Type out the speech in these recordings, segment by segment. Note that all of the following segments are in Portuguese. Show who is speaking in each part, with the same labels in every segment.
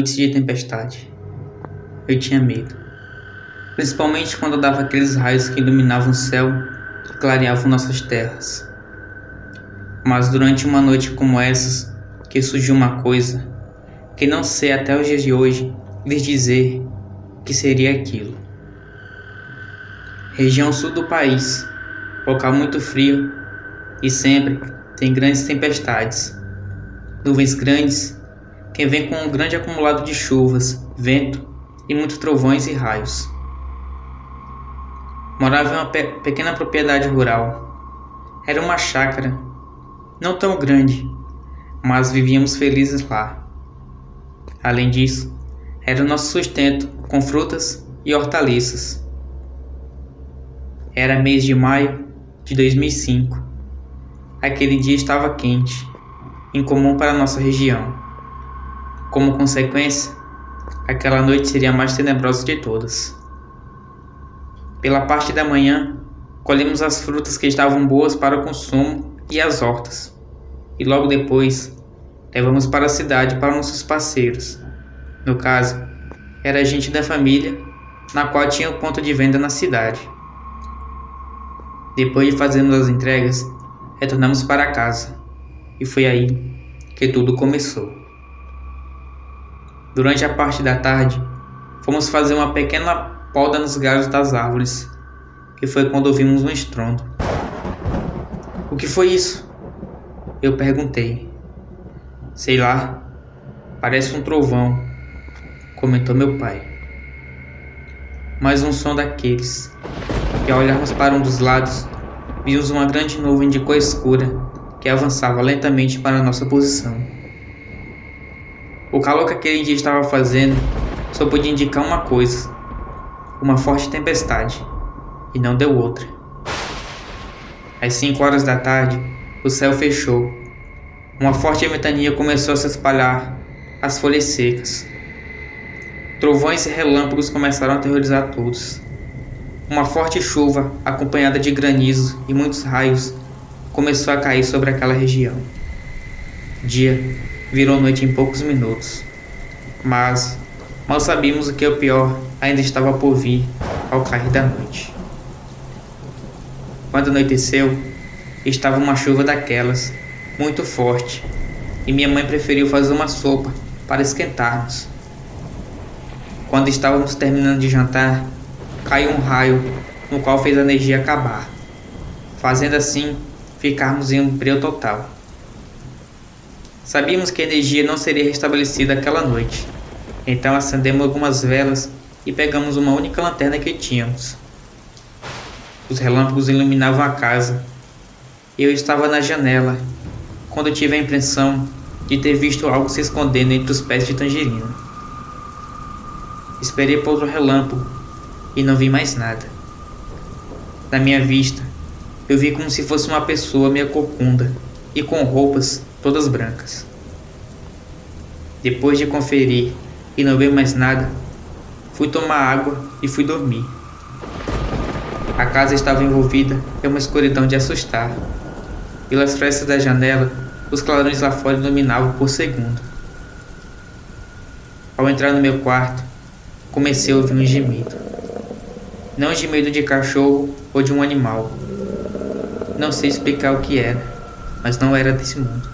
Speaker 1: Noites de tempestade. Eu tinha medo, principalmente quando dava aqueles raios que iluminavam o céu e clareavam nossas terras. Mas durante uma noite como essas, que surgiu uma coisa que não sei até os dias de hoje lhes dizer o que seria aquilo. Região sul do país, local muito frio e sempre tem grandes tempestades. Nuvens grandes que vêm com um grande acumulado de chuvas, vento e muitos trovões e raios. Morava em uma pequena propriedade rural. Era uma chácara, não tão grande, mas vivíamos felizes lá. Além disso, era o nosso sustento com frutas e hortaliças. Era mês de maio de 2005. Aquele dia estava quente, incomum para nossa região. Como consequência, aquela noite seria a mais tenebrosa de todas. Pela parte da manhã, colhemos as frutas que estavam boas para o consumo e as hortas, e logo depois, levamos para a cidade para nossos parceiros. No caso, era gente da família, na qual tinha o ponto de venda na cidade. Depois de fazermos as entregas, retornamos para casa, e foi aí que tudo começou. Durante a parte da tarde, fomos fazer uma pequena poda nos galhos das árvores, que foi quando ouvimos um estrondo. "O que foi isso?" Eu perguntei. "Sei lá, parece um trovão", comentou meu pai. Mais um som daqueles, e ao olharmos para um dos lados, vimos uma grande nuvem de cor escura que avançava lentamente para a nossa posição. O calor que aquele dia estava fazendo só podia indicar uma coisa: uma forte tempestade, e não deu outra. Às 5 horas da tarde, o céu fechou. Uma forte ventania começou a se espalhar as folhas secas. Trovões e relâmpagos começaram a aterrorizar todos. Uma forte chuva, acompanhada de granizo e muitos raios, começou a cair sobre aquela região. O dia virou noite em poucos minutos, mas mal sabíamos que o pior ainda estava por vir ao cair da noite. Quando anoiteceu, estava uma chuva daquelas, muito forte, e minha mãe preferiu fazer uma sopa para esquentarmos. Quando estávamos terminando de jantar, caiu um raio, no qual fez a energia acabar, fazendo assim ficarmos em um breu total. Sabíamos que a energia não seria restabelecida aquela noite, então acendemos algumas velas e pegamos uma única lanterna que tínhamos. Os relâmpagos iluminavam a casa. Eu estava na janela, quando tive a impressão de ter visto algo se escondendo entre os pés de tangerina. Esperei por outro relâmpago e não vi mais nada. Na minha vista, eu vi como se fosse uma pessoa meio corcunda e com roupas todas brancas. Depois de conferir e não ver mais nada, fui tomar água e fui dormir. A casa estava envolvida em uma escuridão de assustar. Pelas frestas da janela, os clarões lá fora iluminavam por segundo. Ao entrar no meu quarto, comecei a ouvir um gemido. Não um gemido de cachorro ou de um animal. Não sei explicar o que era, mas não era desse mundo.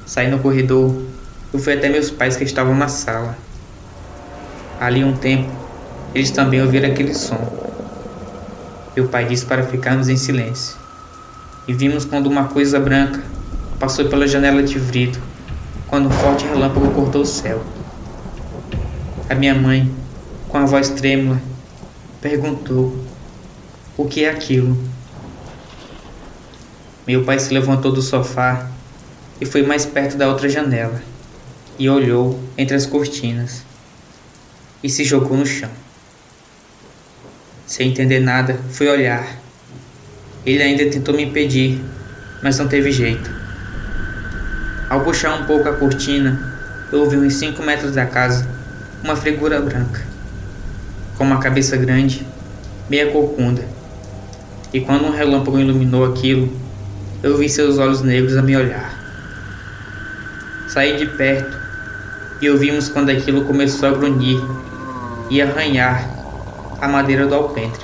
Speaker 1: Saí no corredor e fui até meus pais que estavam na sala. Ali um tempo, eles também ouviram aquele som. Meu pai disse para ficarmos em silêncio. E vimos quando uma coisa branca passou pela janela de vidro, quando um forte relâmpago cortou o céu. A minha mãe, com a voz trêmula, perguntou: "O que é aquilo?" Meu pai se levantou do sofá e foi mais perto da outra janela, e olhou entre as cortinas, e se jogou no chão. Sem entender nada, fui olhar. Ele ainda tentou me impedir, mas não teve jeito. Ao puxar um pouco a cortina, eu ouvi uns 5 metros da casa uma figura branca, com uma cabeça grande, meia corcunda, e quando um relâmpago iluminou aquilo, eu vi seus olhos negros a me olhar. Saí de perto e ouvimos quando aquilo começou a grunhir e arranhar a madeira do alpendre,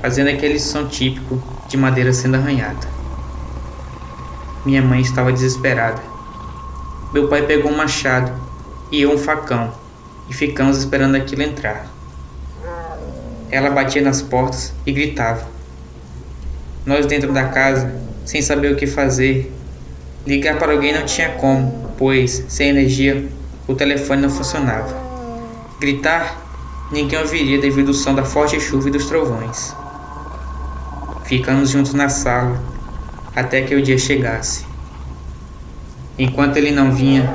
Speaker 1: fazendo aquele som típico de madeira sendo arranhada. Minha mãe estava desesperada. Meu pai pegou um machado e eu um facão e ficamos esperando aquilo entrar. Ela batia nas portas e gritava. Nós dentro da casa, sem saber o que fazer. Ligar para alguém não tinha como, pois, sem energia, o telefone não funcionava. Gritar, ninguém ouviria devido ao som da forte chuva e dos trovões. Ficamos juntos na sala, até que o dia chegasse. Enquanto ele não vinha,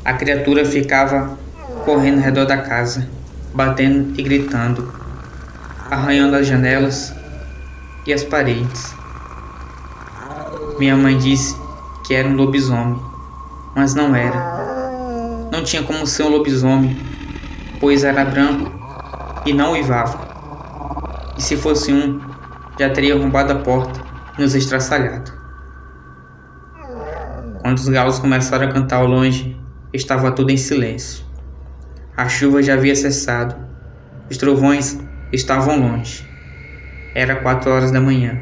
Speaker 1: a criatura ficava correndo ao redor da casa, batendo e gritando, arranhando as janelas e as paredes. Minha mãe disse que era um lobisomem, mas não era. Não tinha como ser um lobisomem, pois era branco e não uivava. E se fosse um, já teria arrombado a porta e nos estraçalhado. Quando os galos começaram a cantar ao longe, estava tudo em silêncio. A chuva já havia cessado. Os trovões estavam longe. Era 4 horas da manhã.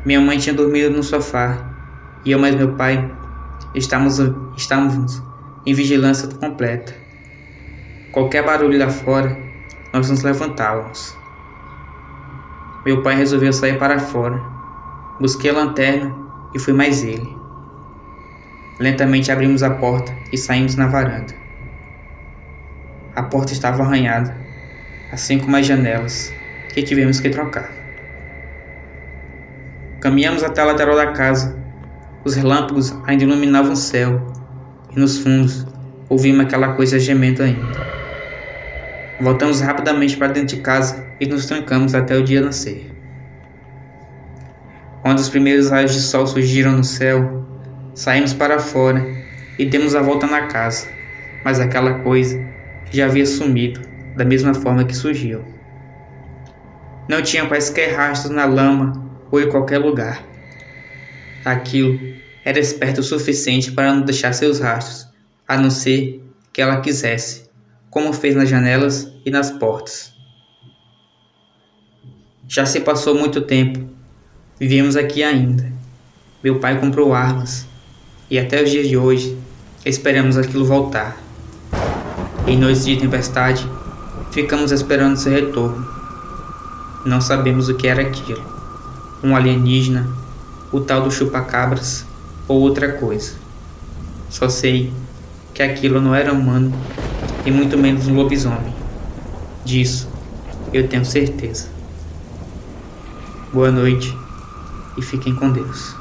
Speaker 1: Minha mãe tinha dormido no sofá e eu mais meu pai estávamos em vigilância completa. Qualquer barulho lá fora, nós nos levantávamos. Meu pai resolveu sair para fora. Busquei a lanterna e fui mais ele. Lentamente abrimos a porta e saímos na varanda. A porta estava arranhada, assim como as janelas, que tivemos que trocar. Caminhamos até a lateral da casa. Os relâmpagos ainda iluminavam o céu, e nos fundos ouvimos aquela coisa gemendo ainda. Voltamos rapidamente para dentro de casa e nos trancamos até o dia nascer. Quando os primeiros raios de sol surgiram no céu, saímos para fora e demos a volta na casa, mas aquela coisa já havia sumido da mesma forma que surgiu. Não tinha quaisquer rastros na lama ou em qualquer lugar. Aquilo era esperto o suficiente para não deixar seus rastros, a não ser que ela quisesse, como fez nas janelas e nas portas. Já se passou muito tempo. Vivíamos aqui ainda. Meu pai comprou armas e até os dias de hoje esperamos aquilo voltar. Em noites de tempestade, ficamos esperando seu retorno. Não sabemos o que era aquilo. Um alienígena, o tal do chupa-cabras ou outra coisa. Só sei que aquilo não era humano e muito menos um lobisomem. Disso eu tenho certeza. Boa noite e fiquem com Deus.